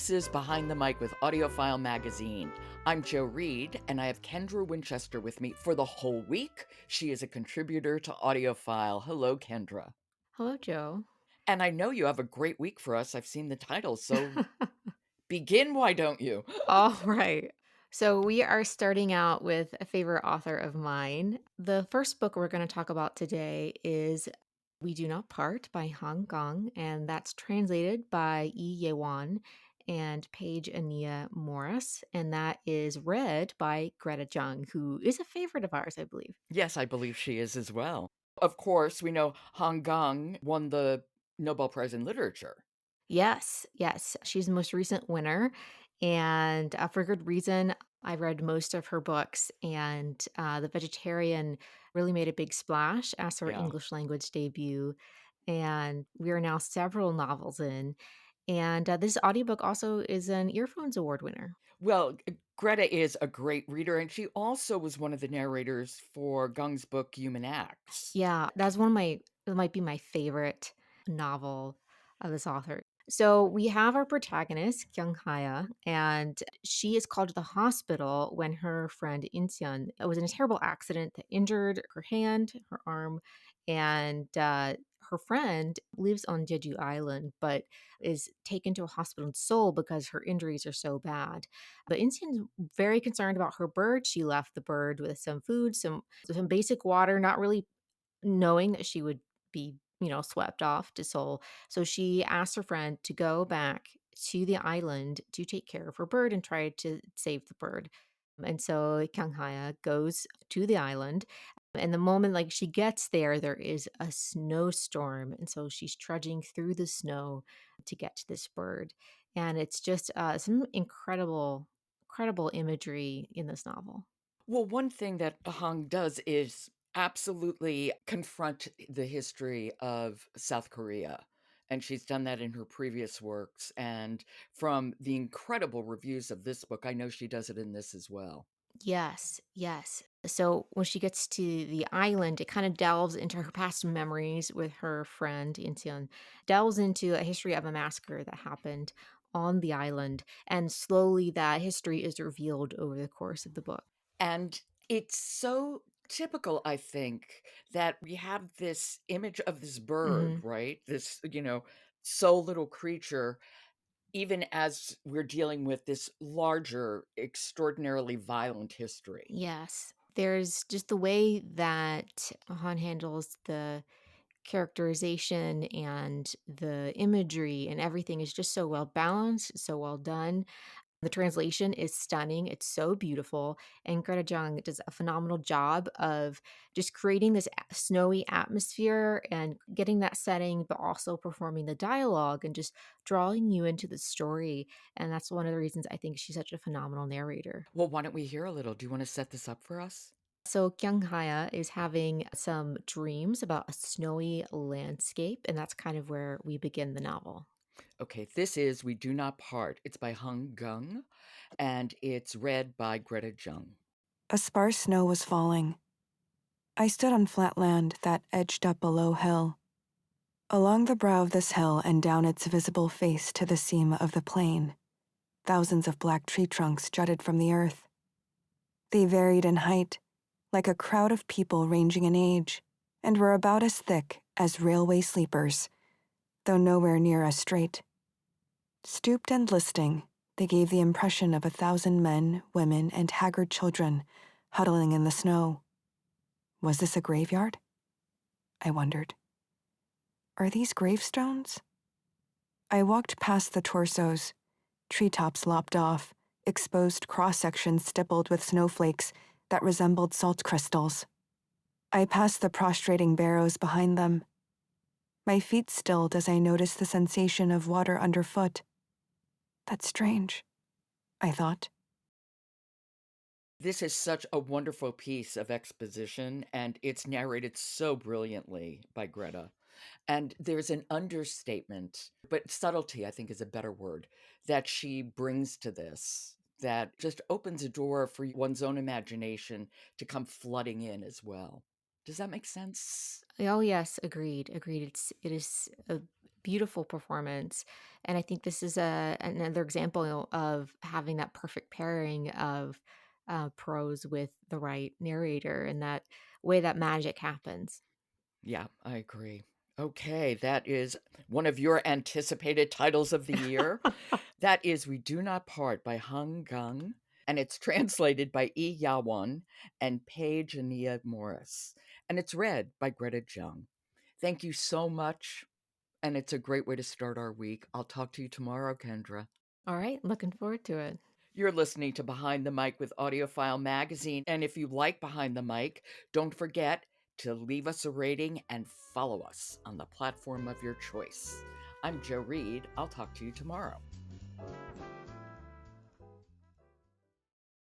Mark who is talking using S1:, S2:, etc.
S1: This is Behind the Mic with AudioFile magazine. I'm Joe Reed, and I have Kendra Winchester with me for the whole week. She is a contributor to AudioFile. Hello, Kendra.
S2: Hello, Joe.
S1: And I know you have a great week for us. I've seen the title, so begin, why don't you?
S2: All right. So, we are starting out with a favorite author of mine. The first book we're going to talk about today is We Do Not Part by Han Kang, and that's translated by Yaewon and Paige Aniyah Morris. And that is read by Greta Jung, who is a favorite of ours, I believe.
S1: Yes, I believe she is as well. Of course, we know Han Kang won the Nobel Prize in Literature.
S2: Yes, yes. She's the most recent winner, and, for good reason. I read most of her books, and, The Vegetarian really made a big splash as her
S1: Yeah.
S2: English language debut, and we are now several novels in, and, this audiobook also is an Earphones Award winner.
S1: Well, Greta is a great reader, and she also was one of the narrators for Gung's book Human Acts.
S2: Yeah, that's one of my it might be my favorite novel of this author. So we have our protagonist, Kyungha, and she is called to the hospital when her friend Inseon was in a terrible accident that injured her hand, her arm, and her friend lives on Jeju Island, but is taken to a hospital in Seoul because her injuries are so bad. But Inseon's very concerned about her bird. She left the bird with some food, some basic water, not really knowing that she would be, swept off to Seoul. So she asked her friend to go back to the island to take care of her bird and try to save the bird. And so Kanghaya goes to the island. And the moment like she gets there, there is a snowstorm. And so she's trudging through the snow to get to this bird. And it's just some incredible imagery in this novel.
S1: Well, one thing that Hong does is absolutely confront the history of South Korea. And she's done that in her previous works. And from the incredible reviews of this book, I know she does it in this as well.
S2: Yes, yes. So when she gets to the island, it kind of delves into her past memories with her friend Inseon, delves into a history of a massacre that happened on the island, and slowly that history is revealed over the course of the book.
S1: And it's so typical, I think, that we have this image of this bird,
S2: Hmm.
S1: right? This, so little creature, even as we're dealing with this larger, extraordinarily violent history.
S2: Yes. There's just the way that Han handles the characterization and the imagery and everything is just so well balanced, so well done. The translation is stunning. It's so beautiful. And Greta Jung does a phenomenal job of just creating this snowy atmosphere and getting that setting, but also performing the dialogue and just drawing you into the story. And that's one of the reasons I think she's such a phenomenal narrator.
S1: Well, why don't we hear a little? Do you want to set this up for us?
S2: So Kyung is having some dreams about a snowy landscape, and that's kind of where we begin the novel.
S1: Okay, this is We Do Not Part. It's by Han Kang, and it's read by Greta Jung.
S3: A sparse snow was falling. I stood on flat land that edged up a low hill. Along the brow of this hill and down its visible face to the seam of the plain, thousands of black tree trunks jutted from the earth. They varied in height, like a crowd of people ranging in age, and were about as thick as railway sleepers, though nowhere near as straight. Stooped and listing, they gave the impression of 1,000 men, women, and haggard children huddling in the snow. Was this a graveyard? I wondered. Are these gravestones? I walked past the torsos, treetops lopped off, exposed cross-sections stippled with snowflakes that resembled salt crystals. I passed the prostrating barrows behind them. My feet stilled as I noticed the sensation of water underfoot. That's strange, I thought.
S1: This is such a wonderful piece of exposition, and it's narrated so brilliantly by Greta. And there's an understatement, but subtlety, I think, is a better word, that she brings to this that just opens a door for one's own imagination to come flooding in as well. Does that make sense?
S2: Oh yes, agreed. Agreed. It is beautiful performance. And I think this is another example of having that perfect pairing of prose with the right narrator, and that way that magic happens.
S1: Yeah, I agree. Okay, that is one of your anticipated titles of the year. That is We Do Not Part by Han Kang, and it's translated by Yaewon and Paige Aniyah Morris, and it's read by Greta Jung. Thank you so much, and it's a great way to start our week. I'll talk to you tomorrow, Kendra.
S2: All right, looking forward to it.
S1: You're listening to Behind the Mic with AudioFile Magazine, and if you like Behind the Mic, don't forget to leave us a rating and follow us on the platform of your choice. I'm Joe Reed. I'll talk to you tomorrow.